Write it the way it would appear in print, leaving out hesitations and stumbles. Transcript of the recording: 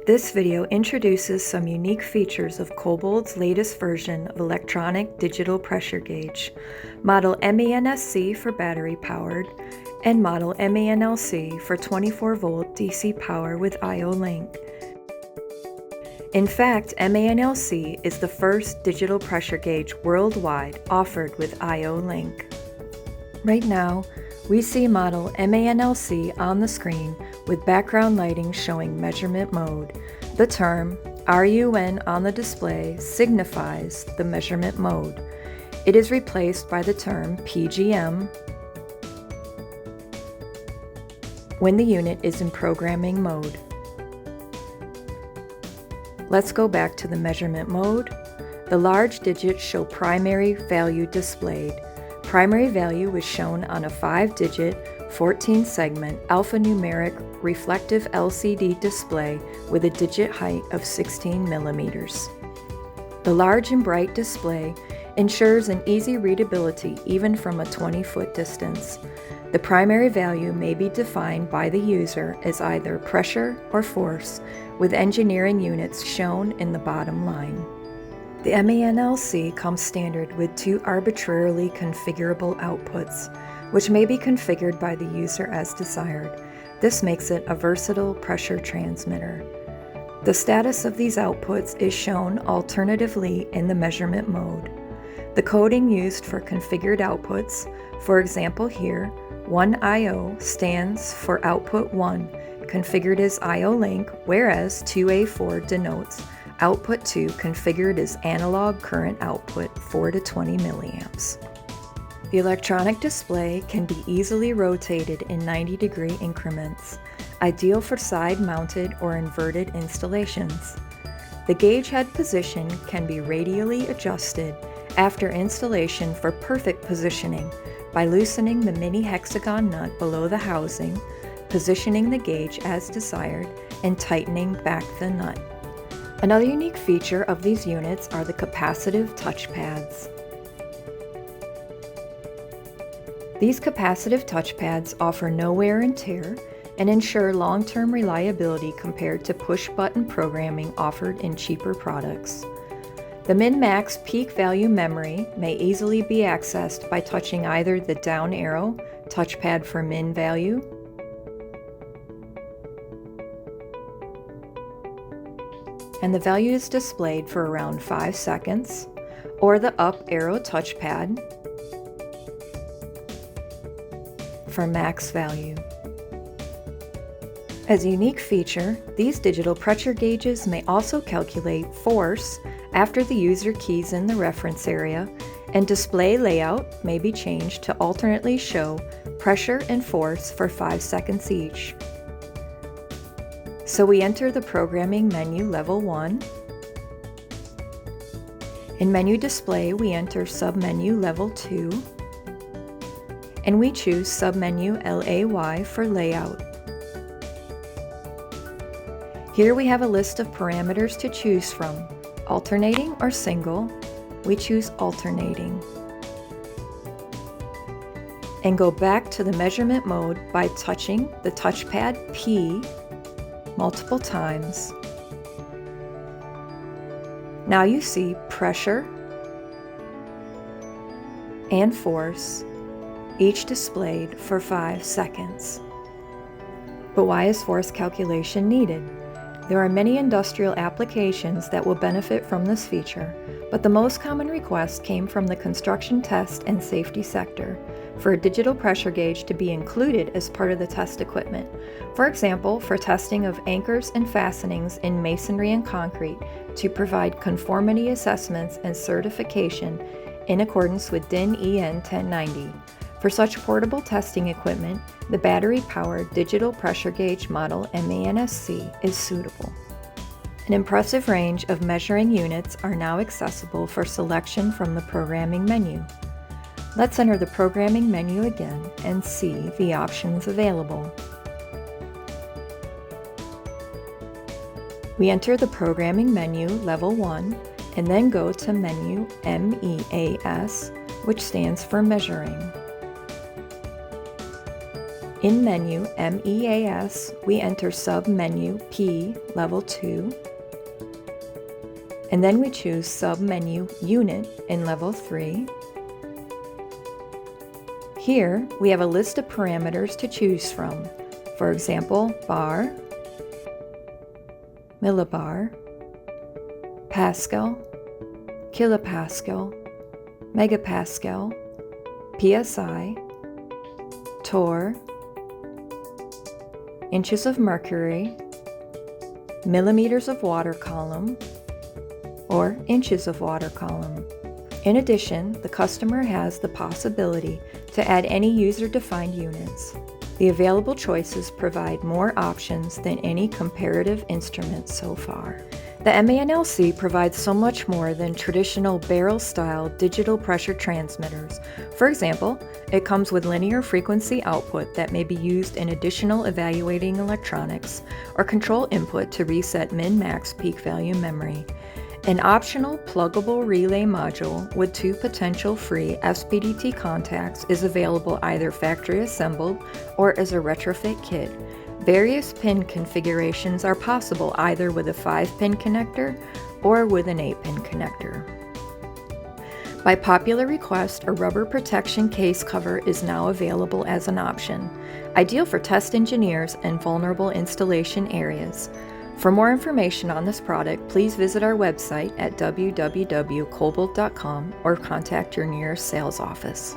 This video introduces some unique features of Kobold's latest version of electronic digital pressure gauge, model MANSC for battery powered, and model MANLC for 24-volt DC power with I/O link. In fact, MANLC is the first digital pressure gauge worldwide offered with I/O link. Right now, we see model MANLC on the screen with background lighting showing measurement mode. The term RUN on the display signifies the measurement mode. It is replaced by the term PGM when the unit is in programming mode. Let's go back to the measurement mode. The large digits show primary value displayed. Primary value is shown on a 5-digit, 14-segment alphanumeric reflective LCD display with a digit height of 16 millimeters. The large and bright display ensures an easy readability even from a 20-foot distance. The primary value may be defined by the user as either pressure or force, with engineering units shown in the bottom line. The MANLC comes standard with 2 arbitrarily configurable outputs, which may be configured by the user as desired. This makes it a versatile pressure transmitter. The status of these outputs is shown alternatively in the measurement mode. The coding used for configured outputs, for example here, 1IO stands for output 1, configured as I/O link, whereas 2A4 denotes output 2 configured as analog current output 4 to 20 milliamps. The electronic display can be easily rotated in 90-degree increments, ideal for side-mounted or inverted installations. The gauge head position can be radially adjusted after installation for perfect positioning by loosening the mini hexagon nut below the housing, positioning the gauge as desired, and tightening back the nut. Another unique feature of these units are the capacitive touchpads. These capacitive touchpads offer no wear and tear and ensure long-term reliability compared to push-button programming offered in cheaper products. The min-max peak value memory may easily be accessed by touching either the down arrow, touchpad for min value, and the value is displayed for around 5 seconds, or the up arrow touchpad for max value. As a unique feature, these digital pressure gauges may also calculate force after the user keys in the reference area, and display layout may be changed to alternately show pressure and force for 5 seconds each. So we enter the programming menu level 1. In menu display, we enter submenu level 2, and we choose submenu LAY for layout. Here we have a list of parameters to choose from. Alternating or single, we choose alternating. And go back to the measurement mode by touching the touchpad P multiple times. Now you see pressure and force, each displayed for 5 seconds. But why is force calculation needed? There are many industrial applications that will benefit from this feature, but the most common request came from the construction test and safety sector for a digital pressure gauge to be included as part of the test equipment. For example, for testing of anchors and fastenings in masonry and concrete to provide conformity assessments and certification in accordance with DIN EN 1090. For such portable testing equipment, the battery-powered digital pressure gauge model MANSC is suitable. An impressive range of measuring units are now accessible for selection from the programming menu. Let's enter the programming menu again and see the options available. We enter the programming menu level 1 and then go to menu MEAS, which stands for measuring. In menu MEAS, we enter sub-menu P Level 2, and then we choose sub-menu Unit in Level 3. Here, we have a list of parameters to choose from. For example, bar, millibar, Pascal, kilopascal, megapascal, PSI, torr, inches of mercury, millimeters of water column, or inches of water column. In addition, the customer has the possibility to add any user-defined units. The available choices provide more options than any comparative instrument so far. The MANLC provides so much more than traditional barrel-style digital pressure transmitters. For example, it comes with linear frequency output that may be used in additional evaluating electronics or control input to reset min-max peak value memory. An optional pluggable relay module with 2 potential free SPDT contacts is available either factory assembled or as a retrofit kit. Various pin configurations are possible either with a 5-pin connector or with an 8-pin connector. By popular request, a rubber protection case cover is now available as an option, ideal for test engineers and vulnerable installation areas. For more information on this product, please visit our website at www.kobold.com or contact your nearest sales office.